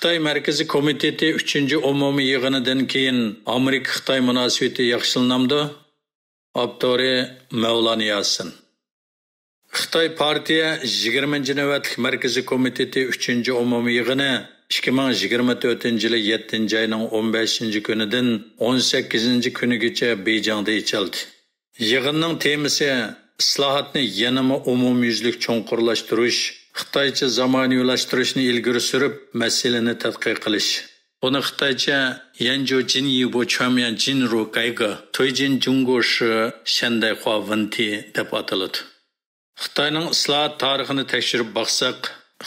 Xitoy Markaziy komiteti 3-umumiy yig'inidan keyin Amerika-Xitoy munosabati yaxshilanamdi. Avtori Mavlon Yasin. Xitoy partiya 20-navbatlik Markaziy komiteti 3-umumiy yig'ini 2024-yil 7-oyning 15-kunidan 18-kunigacha Beyjingda ochildi. Yig'inning temasi islohotni yanama umumyuzlik cho'nqurlashtirish, Xitoycha zamoniylashtirish ilgari surib, masalani tadqiq qilish. Buni Xitoycha Yanzhou Jinyi bu Chamian Jinru Gaiga Toijin Jungo shi Shandai Hua Venti deb ataladi. Xitoyning islohot tarixini tekshirib baqsaq,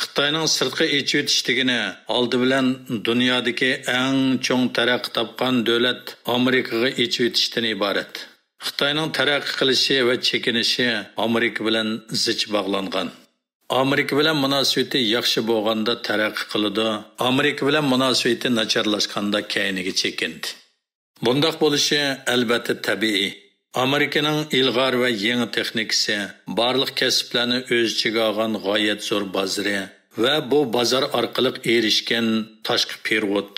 Xitoyning sirtqi echib o'tishdagini oldi bilan dunyodagi eng cho'ng taraqqiy topgan davlat Amerikaga echib o'tishdan iborat. Xitoyning taraqqiy qilishi va chekinishi Amerika bilan zich bog'langan. Amerika bilan munosabati yaxshi bo'lganda taraqqiy qiladi. Amerika bilan munosabati nacharlashganda keyniga chekindi. Bundaq bo'lishi albatta tabiiy. Amerikaning ilg'or va yangi texnikasi barliq kasblarni o'z ichiga olgan g'oyat zo'r bozori va bu bozor orqali erishgan tashqi pervod,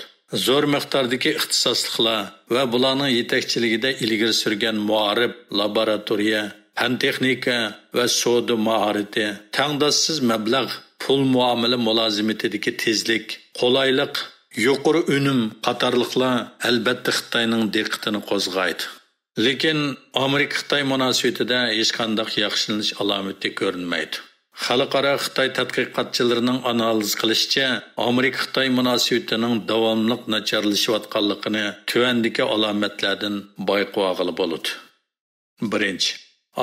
zo'r miqdordagi ixtisosliklar va bularning yetakchiligida ilgari surgan muarif laboratoriya, fan texnika va savdo mahorati, tangdossiz mablag', pul muomala mulozimatidagi tezlik, qulaylik, yuqori unum qatorliqlar albatta Xitoyning diqqatini qo'zg'aydi. Lekin Amerika-Xitoy munosabatida hech qanday yaxshilanish alomati ko'rinmaydi. Xalqaro Xitoy tadqiqotchilarining analiz qilishicha, Amerika-Xitoy munosabatining davomli nacharlashayotganligini tuvandagi alomatlardan bayqo'g'ili bo'ladi. Birinchi,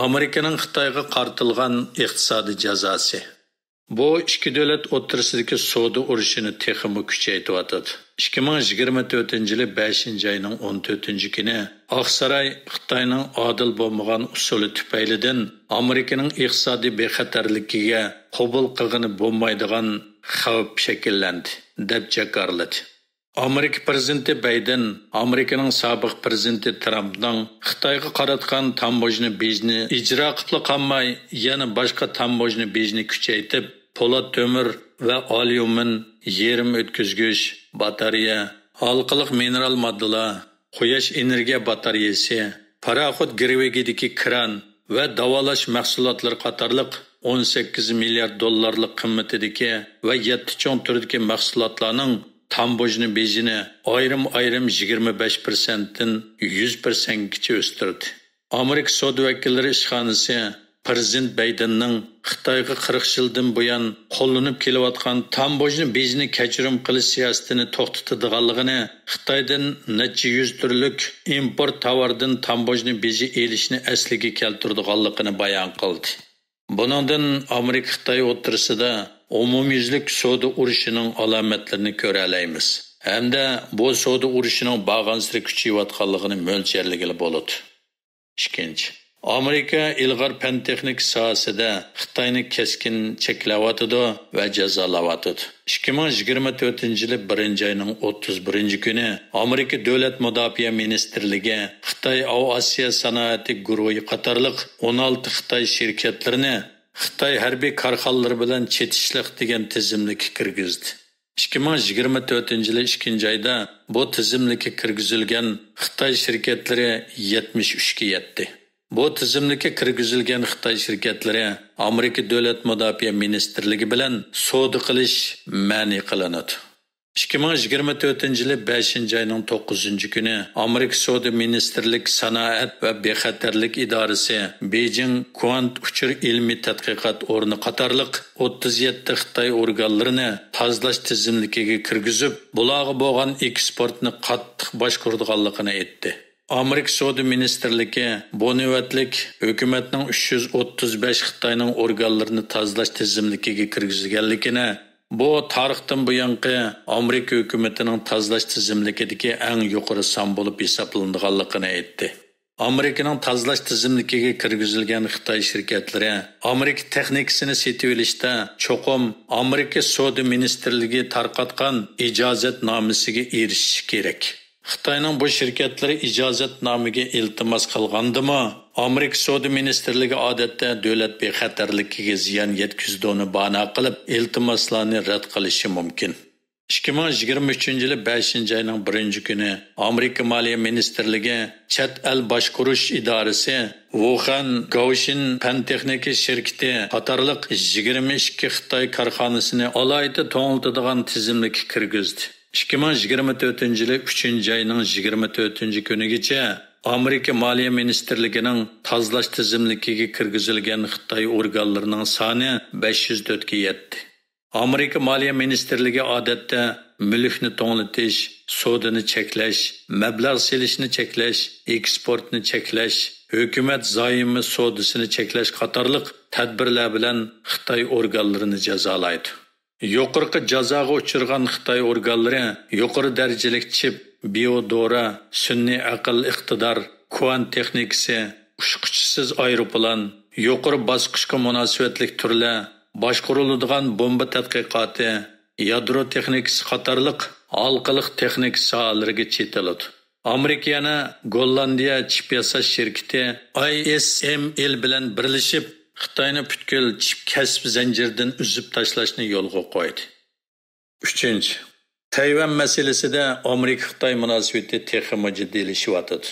Amerikaning Xitoyga qartilgan iqtisodiy jazosi. Bu ikki davlat o'rtasidagi savdo urushini texmi kuchaytiradi. 2024-yil 5-oyning 14-kuni Oqsaroy Xitoyning adil bo'lmagan usuli tufaylidan Amerikaning iqtisodiy bexatarligiga qabul qilgani bo'lmaydigan xavf shakllandi deb jakarladi. Amerika prezidenti Bayden Amerikaning sobiq prezidenti Trumpning Xitoyga qaratgan tambojni bejni ijro qilib qolmay, yana boshqa tambojni bejni kuchaytirib, po'lat temir va alyumin, yerim o'tkazgich, batareya, halqaliq mineral moddalar, quyosh energiya batareyasi, paraxod girvegidagi kran va davolash mahsulotlari qatorliq 18 milliard dollarlik qimmatidagi va 7 cho'ng turdagi mahsulotlarning tambojni bejini ayrim 25%dan 100%gacha o'stirdi. Amerika savdo vakillari ishxonasi Prezident Baydenning Xitoyga 40 yildan buyon qo'llanib kelayotgan tambojni bejini kechirim qilish siyosatini to'xtatadiganligini, Xitoydan necha yuz turlik import tovardan tambojni beji elishni asliga keltiradiganligini bayon qildi. Buningdan Amerika-Xitoy o'rtasida umumyuzlik savdo urushining alomatlarini ko'ra olamiz. Hamda bu savdo urushining bag'ansiri kuchayotganligini mo'ljalligili bo'ladi. Ikkinchi, Amerika ilg'or fan texnik sohasida Xitoyni keskin cheklayotdi va jazolayotdi. 2024-yil 1-oyning 31-kuni Amerika Davlat mudofaa ministrligi Xitoy Osiyo sanoati guruhi qatorliq 16 Xitoy shirkatlarini Xitoy harbiy korxonalari bilan chetishliq degan tizimlikka kirgizdi. 2024-yil 2-oyda bu tizimlikka kirgizilgan Xitoy shirkatlari 73 ga yetdi. Bu tizimlikka kirgizilgan Xitoy shirkatlari Amerika Davlat mudofaa ministrligi bilan savdo qilish ma'ni qilinadi. 2024-yil 5-oyning 9-kuni Amerika savdo ministrlik sanoat va bexatarlik idorasi Beijing Quant uchur ilmiy tadqiqot o'rni qatorliq 37 Xitoy organlarini tozalash tizimligiga kirgizib, bularga bo'lgan eksportni qattiq boshqaradiganligini aytdi. Amerika savdo ministrligi bu navbatlik hukumatning 335 Xitoyning organlarini tozalash tizimligiga kirgizganligini, bu tarixdan buyongi Amerika hukumatining tozalash tizimligidagi eng yuqori son bo'lib hisoblanganligini aytdi. Amerikaning tozalash tizimligiga kirgizilgan Xitoy shirkatlari Amerika texnikasini setib olishda cho'qim Amerika savdo ministrligi tarqatgan ijozatnomasiga erishishi kerak. Xitoyning bu shirkatlari ijozatnomaga iltimos qilgandimi, Amerika savdo ministrligi odatda davlat bexatarligiga ziyon yetkazishini bahona qilib, iltimoslarni rad qilishi mumkin. 2023-yili 5-oyning 1-kuni Amerika Moliya Ministerligi Chet el boshqarish idorasi Wuhan Gaoshin fan texnika shirkati qatorliq 22 Xitoy korxonasini alayda to'ng'iltadigan tizimlikka kirgizdi. 2024-yili 3-oyning 24-kunigacha Amerika Moliya Ministerligining tozalash tizimligiga kirgizilgan Xitoy organlarining soni 504 ga yetdi. Amerika Moliya Ministerligi odatda mulkni to'ng'itish, sodani cheklash, mablag' selishni cheklash, eksportni cheklash, hukumat zoyimi sodasini cheklash qatorliq tadbirlar bilan Xitoy organlarini jazolaydi. Yuqorqi jazoga uchirgan Xitoy organlari yuqori darajalik chip, biodora, sun'iy aql iqtidor, kvant texnikasi, ushquchisiz aeroplan, yuqori bosqichga munosabatlik turlar, boshqariladigan bomba tadqiqoti, yadro texnikasi qatorliq halqaliq texnik sohalariga chetiladi. Amerika yana Gollandiya chip yasash shirkati ISML bilan birlashib Xitoyni butkul chip kasb zanjiridan uzib tashlashni yo'lga qo'ydi. 3. Tayvan masalasida Amerika-Xitoy munosabati texnik jiddiylashyapti.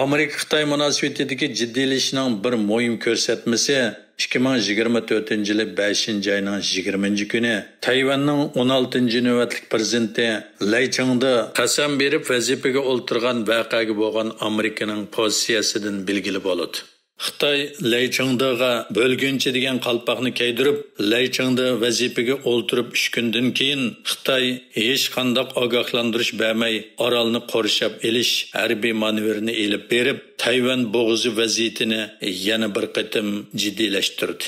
Amerika-Xitoy munosabatidagi jiddiylashishning bir muhim ko'rsatmasi 2024-yili 5-oyning 20-kuni Tayvanning 16-navbatlik prezidenti Lay Changda qasam berib vazifaga o'ltirgan voqeaga bo'lgan Amerikaning pozitsiyasidan belgili bo'ladi. Xitoy Lay Changdaga bo'lguncha degan qalpoqni kiydirib, Lay Changda vazifaga o'ltirib 3 kundan keyin Xitoy hech qanday ogohlantirish bermay orolni qurshab elish harbiy manevrini elib berib, Tayvan bo'g'zi vaziyatini yana bir qatim jiddiylashtirdi.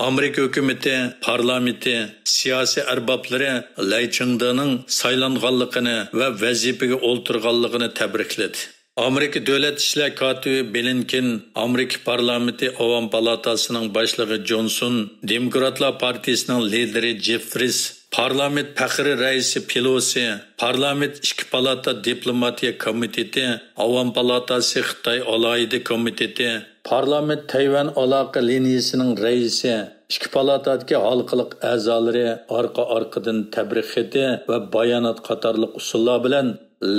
Amerika hukumati, parlamenti, siyosiy arboblari Lay Changdaning saylanganligini va vazifaga o'ltirganligini tabrikladi. Amerika Davlat ishlar kotibi Blinken, Amerika parlamenti Ovam palatasining boshlig'i Johnson, Demokratlar partiyasining lideri Jeffries, parlament faxriy raisi Pelosi, parlament ikki palata diplomatiya komiteti, Ovam palatasi Xitoy alohida komiteti, parlament Tayvan aloqa liniyasining raisi, ikki palatadagi halqaliq a'zolari orqa-orqadan tabrik xati va bayonot qatorliq usullar bilan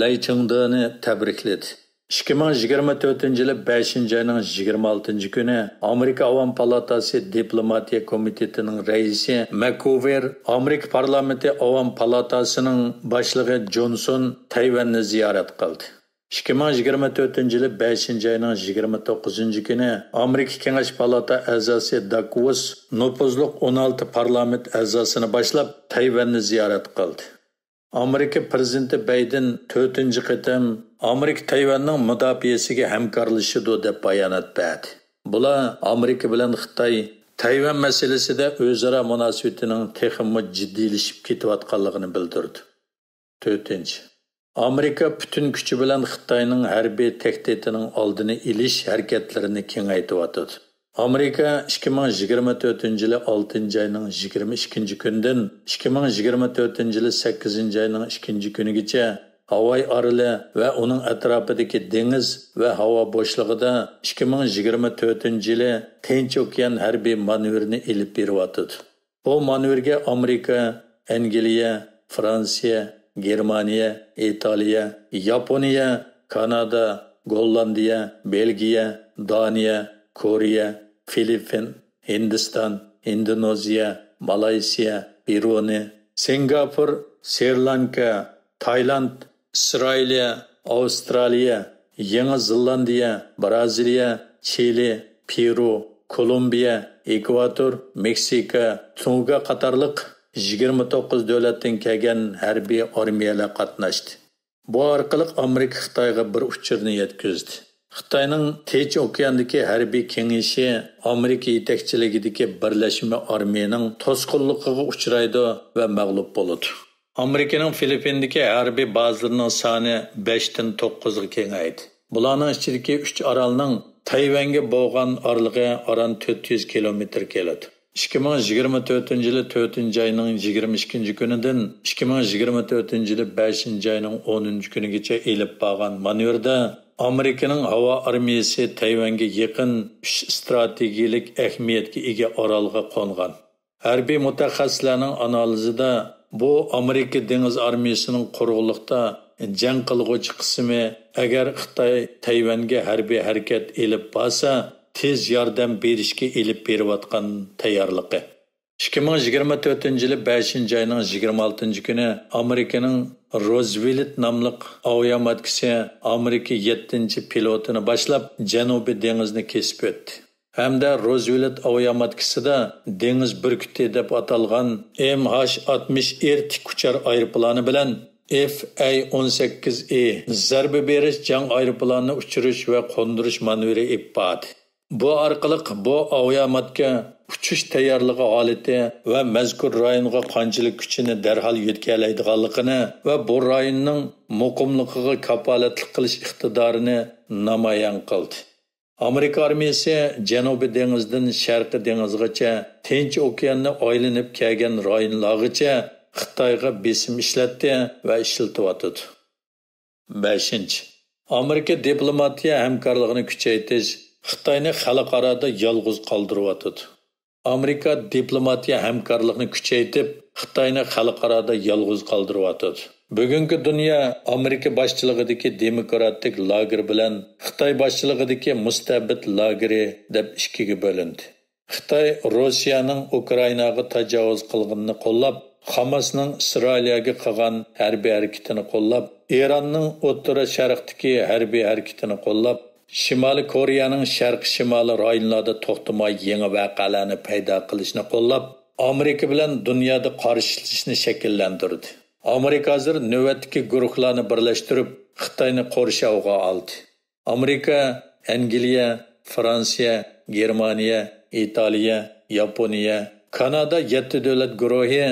Lay Changdani tabrikladi. 2024-yili 5-oyning 26-kuni Amerika Avam palatasi diplomatiya komitetining raisi McCover, Amerika parlamenti Avam palatasining boshlig'i Johnson Tayvanni ziyorat qildi. 2024-yili 5-oyning 29-kuni Amerika Kengash palata a'zosi Dakvos nopozliq 16 parlament a'zosini boshlab Tayvanni ziyorat qildi. Amerika prezidenti Bayden 4-qatim Amerika Tayvanning mudofaasiga hamkorlashadi deb bayonot berdi. Bular Amerika bilan Xitoy Tayvan masalasida o'zaro munosabatining texnik jiddiylashib ketayotganligini bildirdi. 4. Amerika butun kuchi bilan Xitoyning harbiy tahdidatining oldini olish harakatlarini kengaytiryapti. Amerika 2024-yili 6-oyning 22-kunidan 2024-yili 8-oyning 2-kunigacha Havay oroli va uning atrofidagi dengiz va havo bo'shlig'ida 2024-yili Tinch okean harbiy manevrini elib beryapti. Bu manevrga Amerika, Angliya, Fransiya, Germaniya, Italiya, Yaponiya, Kanada, Gollandiya, Belgiya, Daniya, Koreya, Filippin, Hindiston, Indoneziya, Malaysiya, Brunei, Singapur, Sri Lanka, Tayland, İsrailiya, Avstraliya, Yeni Zelandiya, Braziliya, Chili, Peru, Kolumbiya, Ekvator, Meksika, Tunga qatorliq 29 davlatdan kelgan harbiy armiyalar qatnashdi. Bu orqali Amerika Xitoyga bir uchurni yetkazdi. Xitoyning Tinch okeandagi harbiy kengashi Amerika yetakchiligidagi birlashma armiyaning to'sqinligiga uchraydi va mag'lub bo'ladi. Amerikaning Filippindagi harbiy bazalarining soni 5 dan 9 ga kengaydi. Bularning ichidagi 3 orolning Tayvanga bo'lgan orlig'i aran 400 kilometr keladi. 2024-yili 4-oyning 22-kunidan 2024-yili 5-oyning 10-kunigacha elib borgan manevrda Amerikaning havo armiyasi Tayvanga yaqin 3 strategik ahamiyatga ega orolga qo'ngan. Harbiy mutaxassislarning analizida Bu Amerika dengiz armiyasining qurug'liqda jang qilg'uvchi qismi agar Xitoy Tayvanga harbiy harakat elib borsa, tez yordam berishga elib berayotgan tayyorligi. 2024-yili 5-oyning 26-kuni Amerikaning Roosevelt nomli aviamatkasi Amerika 7-pilotini boshlab Janubiy dengizni kesib o'tdi. Hamda Roosevelt aviamatkasida dengiz burkuti deb atalgan MH-60 ertik uchar aeroplani bilan FA-18E zarba berish jang aeroplanini uchirish va qo'ndirish manevri ipadi. Bu orqali bu aviamatka uchish tayyorligi holati va mazkur rayonga qanchalik kuchini darhol yetkazadiganligini va bu rayonning muqimligiga kafolatlik qilish iqtidorini namoyon qildi. Amerika armiyasi Janubiy dengizdan Sharqiy dengizgacha Tinch okeanni aylanib kelgan rayonlargacha Xitoyga besim ishlatdi va ishlatyotdi. 5. Amerika diplomatiya hamkorligini kuchaytirish Xitoyni xalqaroda yolg'iz qoldiryotdi. Amerika diplomatiya hamkorligini kuchaytirib, Xitoyni xalqaroda yolg'iz qoldiryotdi. Bugungi dunyo Amerika boshchiligidagi demokratik lager bilan Xitoy boshchiligidagi mustabid lageri deb ikkiga bo'lindi. Xitoy Rossiyaning Ukrainaga tajovuz qilganini qo'llab, Hamasning Isroilga qilgan harbiy harakatini qo'llab, Eronning O'rta Sharqdagi harbiy harakatini qo'llab, Shimoliy Koreyaning sharq-shimoliy rayonlarda to'xtamay yangi voqealarni paydo qilishni qo'llab, Amerika bilan dunyoda qarshilashishni shakllantirdi. Amerika hozir navbatdagi guruhlarni birlashtirib, Xitoyni qo'rshovga oldi. Amerika, Angliya, Fransiya, Germaniya, Italiya, Yaponiya, Kanada 7 davlat guruhi,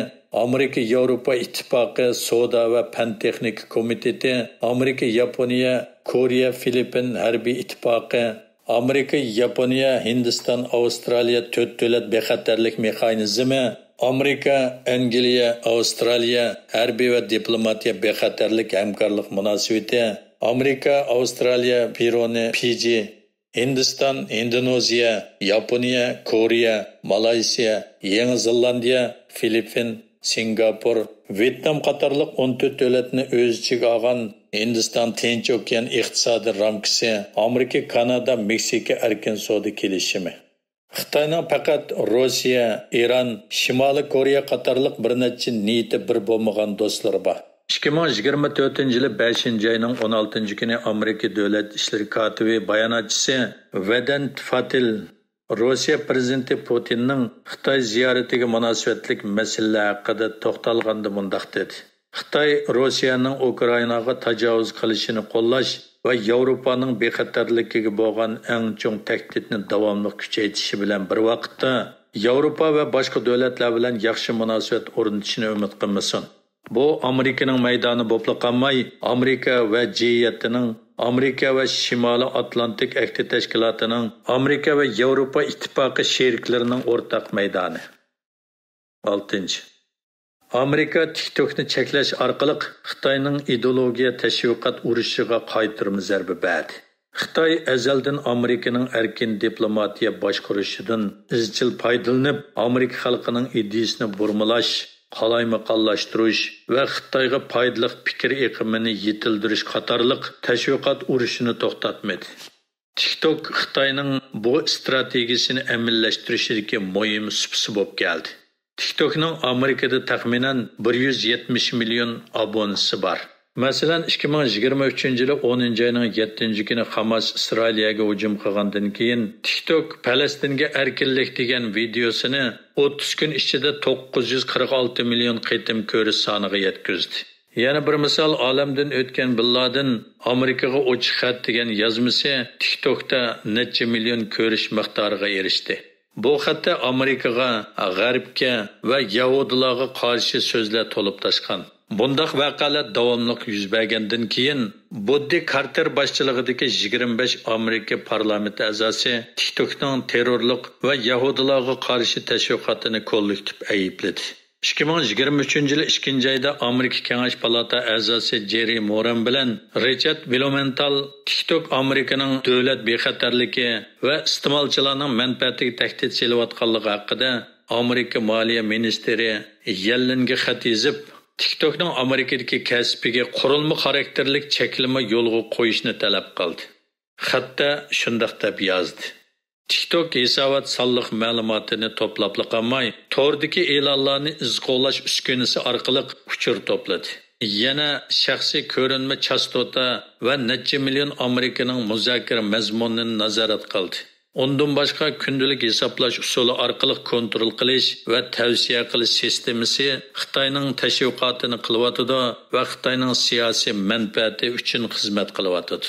Amerika Yevropa ittifoqi Savdo va fan texnika komiteti, Amerika Yaponiya, Koreya, Filippin harbiy ittifoqi, Amerika, Yaponiya, Hindiston, Avstraliya 4 davlat bexatarlik mexanizmi, Amerika, Angliya, Avstraliya harbiy va diplomatiya bexatarlik hamkorlik munosabati, Amerika, Avstraliya, Pironi, Fiji, Hindiston, Indoneziya, Yaponiya, Koreya, Malayziya, Yangi Zelandiya, Filippin, Singapur, Vietnam qatorliq 14 davlatni o'z ichiga olgan Hindiston Tinch okean iqtisodiy ramkasi, Amerika, Kanada, Meksika erkin savdo kelishimi. Xitoyning faqat Rossiya, Eron, Shimoliy Koreya qatorliq bir necha niyati bir bo'lmagan do'stlari bor. 2024-yili 5-oyning 16-kuni Amerika davlat ishlari kotibi bayonotchisi Vedant Patel Rossiya prezidenti Putinning Xitoy ziyoratiga munosabatlik masalalar haqida to'xtalganda mundaq dedi. Xitoy Rossiyaning Ukrainaga tajovuz qilishini qo'llash va Yevropaning bexatarligiga bo'lgan eng chong tahdidni davomli kuchaytirishi bilan bir vaqtda Yevropa va boshqa davlatlar bilan yaxshi munosabat o'rnatishni umid qilmasin. Bu Amerikaning maydoni bo'lib qolmay, Amerika va G7ning, Amerika va Shimoliy Atlantik Ahdi tashkilotining, Amerika va Yevropa ittifoqi sheriklarining o'rtaq maydoni. 6. Amerika TikTokni cheklash orqali Xitoyning ideologiya tashviqot urushiga qaytarma zarba berdi. Xitoy azaldan Amerikaning erkin diplomatiya boshqarishidan izchil foydalanib, Amerika xalqining ideyasini burmalash, qalaymaqqonlashtirish va Xitoyga foydali fikr iqimini yetildirish qatorliq tashviqot urushini to'xtatmadi. TikTok Xitoyning bu strategiyasini amallashtirishidagi muhim supsi bo'lib keldi. TikTokning Amerikada taxminan 170 million abonesi bor. Masalan, 2023-yili 10-oyning 7-kuni Hamas Isroilga hujum qilgandan keyin TikTok Falastinga erkinlik degan videosini 30 kun ichida 946 million qitim ko'rish soniga yetkazdi. Yana bir misol, olamdan o'tgan Bin Laden Amerikaga ochiq xat degan yozmasi TikTokda necha million ko'rish miqdoriga erishdi. Bu xatda Amerikaga, G'arbga va Yahudilarga qarshi so'zlar to'lib tashqan. Bundaq voqealar davomli yuz bergandan keyin Buddi Carter boshchiligidagi 25 Amerika parlamenti a'zosi TikTokning terrorlik va Yahudilarga qarshi tashviqotini kollektiv aybladi. 2023-yili 2-oyda Amerika Kengash palata a'zosi Jerry Moran bilan Richard Blumenthal TikTok Amerikaning davlat bexatarligi va iste'molchilarning manfaatiga tahdid solayotganligi haqida Amerika Moliya ministri Yellenga xat yozib, TikTokning Amerikadagi kasbiga qurilma xarakterlik cheklama yo'lga qo'yishni talab qildi. Xatda shunday deb yozdi: TikTok hisobot sonliq ma'lumotini to'plab qolmay, tordagi e'lonlarni izqovlash uskunasi orqali uchur to'pladi. Yana shaxsiy ko'rinma chastota va necha million Amerikaning muzokara mazmunini nazorat qildi. Ondan boshqa kundalik hisoblash usuli orqali kontrol qilish va tavsiya qilish sistemasi Xitoyning tashviqotini qilyotidi va Xitoyning siyosiy manfaati uchun xizmat qilyotidi.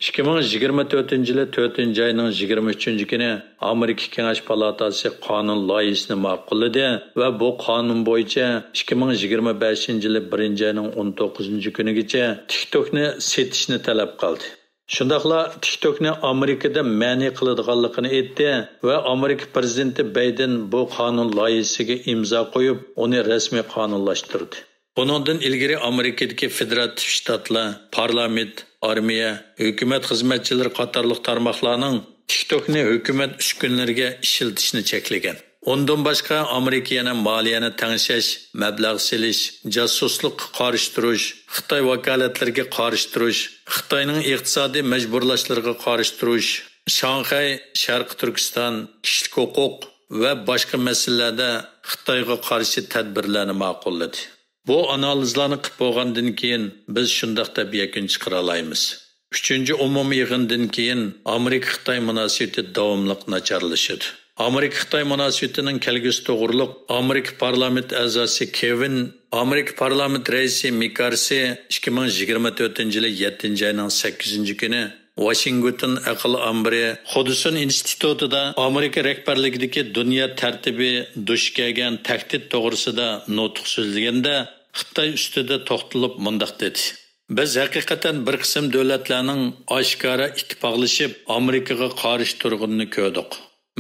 2024-yili 4-oyning 23-kuni Amerika Kengash palatasi qonun loyihasini ma'qulladi va bu qonun bo'yicha 2025-yili 1-oyning 19-kunigacha TikTokni setishni talab qildi. Shundaqla TikTokni Amerikada ma'ni qiladiganligini aytdi va Amerika prezidenti Bayden bu qonun loyihasiga imzo qo'yib, uni rasmiy qonunlashtirdi. Bundan ilgari Amerikadagi federativ shtatlar, parlament, armiya, hukumat xizmatchilari qatorliq tarmoqlarning TikTokni hukumat uskunlariga ishlatishni cheklagan. Ondan boshqa Amerika yana moliyani tangshash, mablag' selish, jasuslikqa qarshi turish, Xitoy vakolatlariga qarshi turish, Xitoyning iqtisodiy majburlashlariga qarshi turish, Shanxay, Sharq Turkiston, kishilik huquq va boshqa masalalarda Xitoyga qarshi tadbirlarni ma'qulladi. Bu analizlarni qilib bo'lgandan keyin biz shunday deb yakun chiqara olamiz. 3-umumiy yig'indan keyin Amerika-Xitoy munosabati davomli nacharlashadi. Amerika-Xitoy munosabatining kelgusi to'g'riliq Amerika parlament a'zosi Kevin, Amerika parlament raisi Mikarsi 2024-yili 7-oyning 8-kuni Washington aql ambri Hudson institutida Amerika rahbarligidagi dunyo tartibi duch kelgan tahdid to'g'risida nutq so'zlaganda Xitoy ustida to'xtalib mundaq dedi: Biz haqiqatan bir qism davlatlarning oshkora ittifoqlashib Amerikaga qarshi turganini ko'rdik.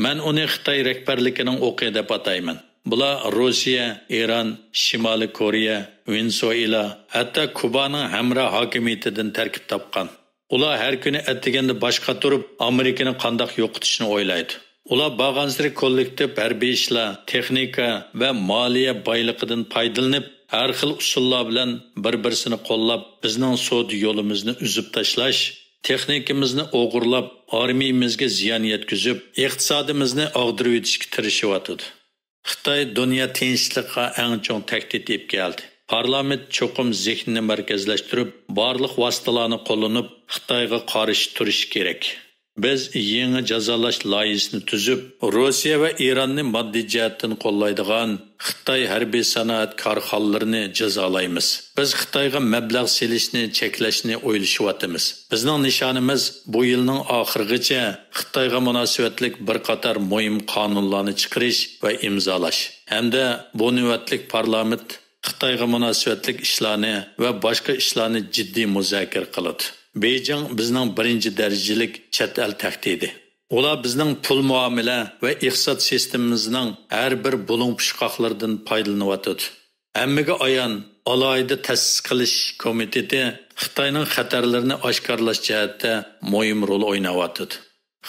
Men uni Xitoy rahbarligining o'qi deb atayman. Bular Rossiya, Eron, Shimoliy Koreya, Venezuela, hatto Kubaning hamroh hokimiyatidan tarkib topgan. Ular har kuni atdiganda boshqa turib Amerikani qandoq yo'qotishni o'ylaydi. Ular bag'ansiri kollektiv harbiy ishlar, texnika va moliya boyligidan foydalanib, har xil usullar bilan bir-birini qo'llab, bizning savdo yo'limizni uzib tashlash, texnikamizni o'g'irlab, armiyamizga ziyon yetkazib, iqtisodimizni og'dirib o'tishga tirishyapti. Xitoy dunyo tinchligiga eng chong tahdid deb keldi. Parlament cho'qim zehnni markazlashtirib, barliq vositalarni qo'llanib, Xitoyga qarshi turish kerak. Biz yangi jazolash loyihasini tuzib, Rossiya va Eronni moddiy jihatdan qo'llaydigan Xitoy harbiy sanoat korxonalarini jazolaymiz. Biz Xitoyga mablag' selishni cheklashni o'ylashyapmiz. Bizning nishonimiz bu yilning oxirigacha Xitoyga munosabatlik bir qator muhim qonunlarni chiqarish va imzolash. Hamda bu navbatlik parlament Xitoyga munosabatlik ishlarni va boshqa ishlarni jiddiy muzokara qiladi. Beijing bizning birinchi darajalik chet el tahdidi. Ular bizning pul muomala va iqtisod sistemimizning har bir bulung pushqoqlaridan foydalanyapti. Hammaga ayon alohida ta'sis qilish komiteti Xitoyning xatarlarini oshkorlash jihatda muhim rol o'ynayapti.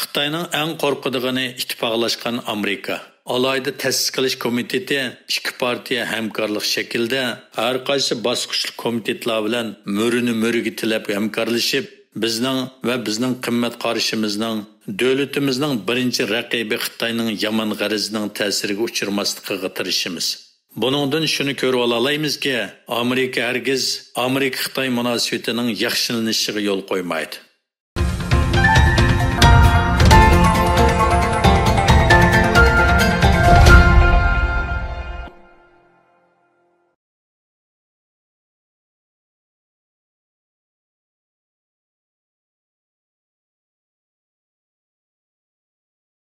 Xitoyning eng qo'rqadigani ittifoqlashgan Amerika. Alohida ta'sis qilish komiteti ikki partiya hamkorlik shaklida har qaysi bosqichli komitetlar bilan mo'rini-mo'riga tilab hamkorlashib, bizning qimmat qarashimizning davlatimizning birinchi raqibi Xitoyning yomon g'arizining ta'siriga uchirmasligiga tirishimiz. Buningdan shuni ko'rib olaymizki, Amerika hargiz Amerika-Xitoy munosabatining yaxshilanishiga yo'l qo'ymaydi.